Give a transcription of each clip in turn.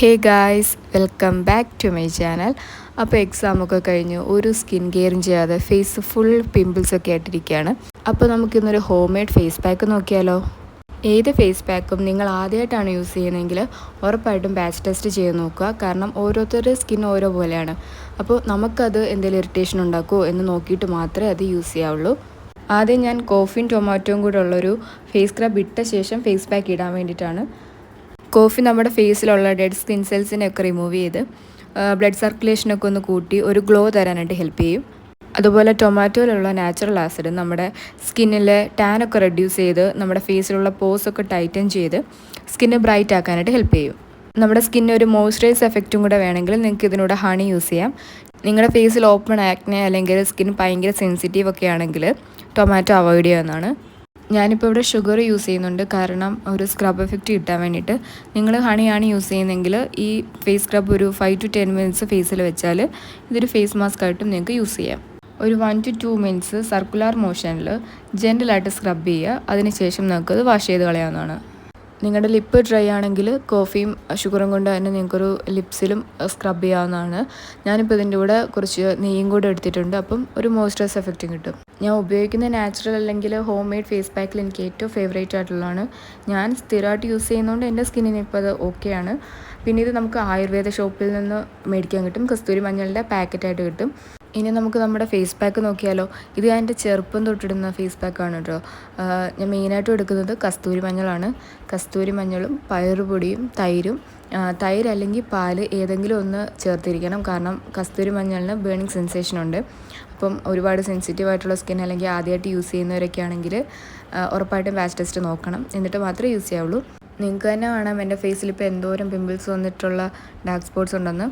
Hey guys, welcome back to my channel. അപ്പോൾ എക്സാമൊക്കെ കഴിഞ്ഞ് ഒരു സ്കിൻ കെയറും ചെയ്യാതെ ഫേസ് ഫുൾ പിമ്പിൾസൊക്കെ ആയിട്ടിരിക്കുകയാണ്. അപ്പോൾ നമുക്കിന്നൊരു ഹോം മെയ്ഡ് ഫേസ് പാക്ക് നോക്കിയാലോ. ഏത് ഫേസ് പാക്കും നിങ്ങൾ ആദ്യമായിട്ടാണ് യൂസ് ചെയ്യുന്നതെങ്കിൽ ഉറപ്പായിട്ടും ബാച്ച് ടെസ്റ്റ് ചെയ്ത് നോക്കുക. കാരണം ഓരോരുത്തരുടെ സ്കിൻ ഓരോ പോലെയാണ്. അപ്പോൾ നമുക്കത് എന്തെങ്കിലും ഇറിറ്റേഷൻ ഉണ്ടാക്കുമോ എന്ന് നോക്കിയിട്ട് മാത്രമേ അത് യൂസ് ചെയ്യാവുള്ളൂ. ആദ്യം ഞാൻ കോഫിയും ടൊമാറ്റോയും കൂടെ ഉള്ളൊരു ഫേസ് സ്ക്രബ് ഇട്ട ശേഷം ഫേസ് പാക്ക് ഇടാൻ വേണ്ടിയിട്ടാണ്. കോഫി നമ്മുടെ ഫേസിലുള്ള ഡെഡ് സ്കിൻ സെൽസിനെയൊക്കെ റിമൂവ് ചെയ്ത് ബ്ലഡ് സർക്കുലേഷനൊക്കെ ഒന്ന് കൂട്ടി ഒരു ഗ്ലോ തരാനായിട്ട് ഹെൽപ്പ് ചെയ്യും. അതുപോലെ ടൊമാറ്റോയിലുള്ള നാച്ചുറൽ ആസിഡ് നമ്മുടെ സ്കിന്നിലെ ടാനൊക്കെ റെഡ്യൂസ് ചെയ്ത് നമ്മുടെ ഫേസിലുള്ള പോസൊക്കെ ടൈറ്റൻ ചെയ്ത് സ്കിന്ന് ബ്രൈറ്റ് ആക്കാനായിട്ട് ഹെൽപ്പ് ചെയ്യും. നമ്മുടെ സ്കിന്നിന് ഒരു മോയ്സ്ചറൈസ് എഫക്റ്റും കൂടെ വേണമെങ്കിൽ നിങ്ങൾക്ക് ഇതിനൂടെ ഹണി യൂസ് ചെയ്യാം. നിങ്ങളുടെ ഫേസിൽ ഓപ്പൺ ആക്നെ അല്ലെങ്കിൽ സ്കിൻ ഭയങ്കര സെൻസിറ്റീവ് ഒക്കെ ആണെങ്കിൽ ടൊമാറ്റോ അവോയ്ഡ് ചെയ്യാവുന്നതാണ്. ഞാനിപ്പോൾ ഇവിടെ ഷുഗർ യൂസ് ചെയ്യുന്നുണ്ട്, കാരണം ഒരു സ്ക്രബ് എഫക്റ്റ് കിട്ടാൻ വേണ്ടിയിട്ട്. നിങ്ങൾ ഹണിയാണ് യൂസ് ചെയ്യുന്നതെങ്കിൽ ഈ ഫേസ് സ്ക്രബ് ഒരു 5 to 10 മിനിറ്റ്സ് ഫേസിൽ വെച്ചാൽ ഇതൊരു ഫേസ് മാസ്ക് ആയിട്ടും നിങ്ങൾക്ക് യൂസ് ചെയ്യാം. ഒരു 1 to 2 മിനിറ്റ്സ് സർക്കുലർ മോഷനിൽ ജെൻറ്റലായിട്ട് സ്ക്രബ് ചെയ്യുക. അതിനുശേഷം നമുക്കത് വാഷ് ചെയ്ത് കളയാവുന്നതാണ്. നിങ്ങളുടെ ലിപ്പ് ഡ്രൈ ആണെങ്കിൽ കോഫിയും ഷുഗറും കൊണ്ട് തന്നെ നിങ്ങൾക്കൊരു ലിപ്സിലും സ്ക്രബ് ചെയ്യാവുന്നതാണ്. ഞാനിപ്പോൾ ഇതിൻ്റെ കൂടെ കുറച്ച് നെയ്യും കൂടെ എടുത്തിട്ടുണ്ട്, അപ്പം ഒരു മോയ്സ്ചറൈസ് എഫക്റ്റും കിട്ടും. ഞാൻ ഉപയോഗിക്കുന്ന നാച്ചുറൽ അല്ലെങ്കിൽ ഹോം മെയ്ഡ് ഫേസ് പാക്കിൽ എനിക്ക് ഏറ്റവും ഫേവറേറ്റ് ആയിട്ടുള്ളതാണ്. ഞാൻ സ്ഥിരമായിട്ട് യൂസ് ചെയ്യുന്നതുകൊണ്ട് എൻ്റെ സ്കിന്നിന് ഇപ്പോൾ അത് ഓക്കെയാണ്. പിന്നെ ഇത് നമുക്ക് ആയുർവേദ ഷോപ്പിൽ നിന്ന് മേടിക്കാൻ കിട്ടും. കസ്തൂരി മഞ്ഞളുടെ പാക്കറ്റായിട്ട് കിട്ടും. ഇനി നമുക്ക് നമ്മുടെ ഫേസ് പാക്ക് നോക്കിയാലോ. ഇത് ഞാൻ എൻ്റെ ചെറുപ്പം തൊട്ടിടുന്ന ഫേസ് പാക്കാണ് കേട്ടോ. ഞാൻ മെയിനായിട്ടും എടുക്കുന്നത് കസ്തൂരി മഞ്ഞളാണ്. കസ്തൂരി മഞ്ഞളും പയറുപൊടിയും തൈരും, തൈര് അല്ലെങ്കിൽ പാല് ഏതെങ്കിലും ഒന്ന് ചേർത്തിരിക്കണം. കാരണം കസ്തൂരി മഞ്ഞളിന് ബേണിംഗ് സെൻസേഷൻ ഉണ്ട്. അപ്പം ഒരുപാട് സെൻസിറ്റീവ് ആയിട്ടുള്ള സ്കിൻ അല്ലെങ്കിൽ ആദ്യമായിട്ട് യൂസ് ചെയ്യുന്നവരൊക്കെ ആണെങ്കിൽ ഉറപ്പായിട്ടും ബാച്ച് ടെസ്റ്റ് നോക്കണം, എന്നിട്ട് മാത്രമേ യൂസ് ചെയ്യാവുള്ളൂ. നിങ്ങൾക്ക് തന്നെ കാണാം എൻ്റെ ഫേസിൽ ഇപ്പോൾ എന്തോരം പിമ്പിൾസ് വന്നിട്ടുള്ള ഡാർക്ക് സ്പോട്ട്സ് ഉണ്ടെന്ന്.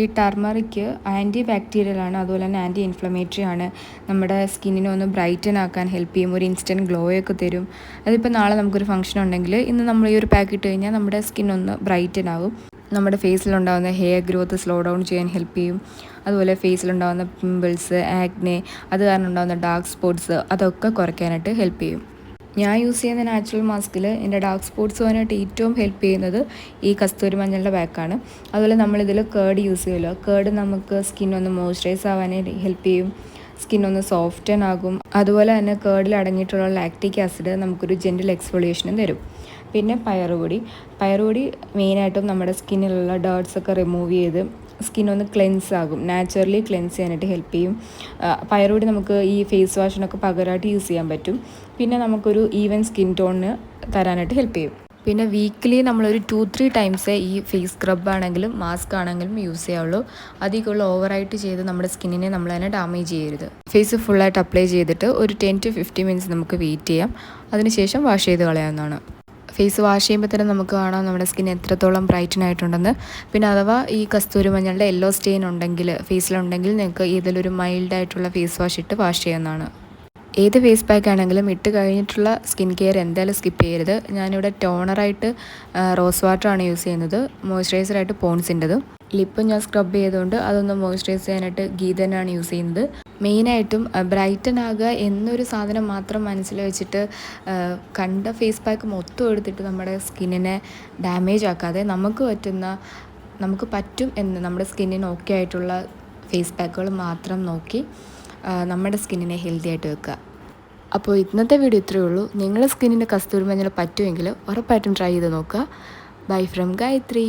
ഈ ടർമറിക്ക് ആൻറ്റി ബാക്ടീരിയലാണ്, അതുപോലെ തന്നെ ആൻറ്റി ഇൻഫ്ലമേറ്ററി ആണ്. നമ്മുടെ സ്കിന്നിനെ ഒന്ന് ബ്രൈറ്റൻ ആക്കാൻ ഹെൽപ്പ് ചെയ്യും, ഒരു ഇൻസ്റ്റൻറ്റ് ഗ്ലോയൊക്കെ തരും. അതിപ്പോൾ നാളെ നമുക്കൊരു ഫംഗ്ഷൻ ഉണ്ടെങ്കിൽ ഇന്ന് നമ്മൾ ഈ ഒരു പാക്ക് ഇട്ട് കഴിഞ്ഞാൽ നമ്മുടെ സ്കിൻ ഒന്ന് ബ്രൈറ്റൻ ആകും. നമ്മുടെ ഫേസിലുണ്ടാകുന്ന ഹെയർ ഗ്രോത്ത് സ്ലോ ഡൗൺ ചെയ്യാൻ ഹെൽപ്പ് ചെയ്യും. അതുപോലെ ഫേസിലുണ്ടാകുന്ന പിമ്പിൾസ്, ആക്നെ, അത് കാരണം ഉണ്ടാകുന്ന ഡാർക്ക് സ്പോട്ട്സ് അതൊക്കെ കുറയ്ക്കാനായിട്ട് ഹെൽപ്പ് ചെയ്യും. ഞാൻ യൂസ് ചെയ്യുന്ന നാച്ചുറൽ മാസ്കിൽ എൻ്റെ ഡാർക്ക് സ്പോട്ട്സ് പോകാനായിട്ട് ഏറ്റവും ഹെൽപ്പ് ചെയ്യുന്നത് ഈ കസ്തൂരി മഞ്ഞളുടെ പാക്കാണ്. അതുപോലെ നമ്മളിതിൽ കേർഡ് യൂസ് ചെയ്യുമല്ലോ, കേർഡ് നമുക്ക് സ്കിന്നൊന്ന് മോയ്സ്ചറൈസ് ആവാനായിട്ട് ഹെൽപ്പ് ചെയ്യും, സ്കിന്നൊന്ന് സോഫ്റ്റൻ ആകും. അതുപോലെ തന്നെ കേർഡിൽ അടങ്ങിയിട്ടുള്ള ലാക്റ്റിക് ആസിഡ് നമുക്കൊരു ജെൻറ്റൽ എക്സ്ഫോളിയേഷനും തരും. പിന്നെ പയറുപൊടി മെയിനായിട്ടും നമ്മുടെ സ്കിന്നിലുള്ള ഡേർട്സൊക്കെ റിമൂവ് ചെയ്ത് സ്കിന്നൊന്ന് ക്ലെൻസ് ആകും, നാച്ചുറലി ക്ലെൻസ് ചെയ്യാനായിട്ട് ഹെൽപ്പ് ചെയ്യും. പയറുപൊടി നമുക്ക് ഈ ഫേസ് വാഷിനൊക്കെ പകരമായിട്ട് യൂസ് ചെയ്യാൻ പറ്റും. പിന്നെ നമുക്കൊരു ഈവൻ സ്കിൻ ടോണിന് തരാനായിട്ട് ഹെൽപ്പ് ചെയ്യും. പിന്നെ വീക്കിലി നമ്മളൊരു 2-3 ടൈംസേ ഈ ഫേസ് സ്ക്രബ് ആണെങ്കിലും മാസ്ക് ആണെങ്കിലും യൂസ് ചെയ്യാവുള്ളൂ. അധികമുള്ള ഓവറായിട്ട് ചെയ്ത് നമ്മുടെ സ്കിന്നിനെ നമ്മൾ തന്നെ ഡാമേജ് ചെയ്യരുത്. ഫേസ് ഫുള്ളായിട്ട് അപ്ലൈ ചെയ്തിട്ട് ഒരു 10 to 15 മിനിറ്റ്സ് നമുക്ക് വെയിറ്റ് ചെയ്യാം. അതിനുശേഷം വാഷ് ചെയ്ത് കളയാവുന്നതാണ്. ഫേസ് വാഷ് ചെയ്യുമ്പോൾ തന്നെ നമുക്ക് കാണാം നമ്മുടെ സ്കിൻ എത്രത്തോളം ബ്രൈറ്റൻ ആയിട്ടുണ്ടെന്ന്. പിന്നെ അഥവാ ഈ കസ്തൂരി മഞ്ഞളുടെ യെല്ലോ സ്റ്റെയിൻ ഉണ്ടെങ്കിൽ ഫേസിലുണ്ടെങ്കിൽ നിങ്ങൾക്ക് ഇതിലൊരു മൈൽഡായിട്ടുള്ള ഫേസ് വാഷ് ഇട്ട് വാഷ് ചെയ്യുന്നതാണ്. ഏത് ഫേസ് പാക്ക് ആണെങ്കിലും ഇട്ട് കഴിഞ്ഞിട്ടുള്ള സ്കിൻ കെയർ എന്തായാലും സ്കിപ്പ് ചെയ്യരുത്. ഞാനിവിടെ ടോണറായിട്ട് റോസ് വാട്ടറാണ് യൂസ് ചെയ്യുന്നത്, മോയ്സ്ചറൈസറായിട്ട് പോൺസിൻ്റെത്. ലിപ്പ് ഞാൻ സ്ക്രബ് ചെയ്തുകൊണ്ട് അതൊന്ന് മോയ്സ്ചറൈസ് ചെയ്യാനായിട്ട് ഗീതനാണ് യൂസ് ചെയ്യുന്നത്. മെയിനായിട്ടും ബ്രൈറ്റൻ ആകുക എന്നൊരു സാധനം മാത്രം മനസ്സിൽ വെച്ചിട്ട് കണ്ട ഫേസ് പാക്ക് മൊത്തം എടുത്തിട്ട് നമ്മുടെ സ്കിന്നിനെ ഡാമേജ് ആക്കാതെ നമുക്ക് പറ്റും എന്ന് നമ്മുടെ സ്കിന്നിന് ഓക്കെ ആയിട്ടുള്ള ഫേസ് പാക്കുകൾ മാത്രം നോക്കി നമ്മുടെ സ്കിന്നിനെ ഹെൽത്തി ആയിട്ട് വെക്കുക. അപ്പോൾ ഇന്നത്തെ വീഡിയോ ഇത്രയേ ഉള്ളൂ. നിങ്ങളുടെ സ്കിന്നിന് കസ്തൂരി മഞ്ഞൾ പറ്റുമെങ്കിൽ ഉറപ്പായിട്ടും ട്രൈ ചെയ്ത് നോക്കുക. Bye from Gayathri.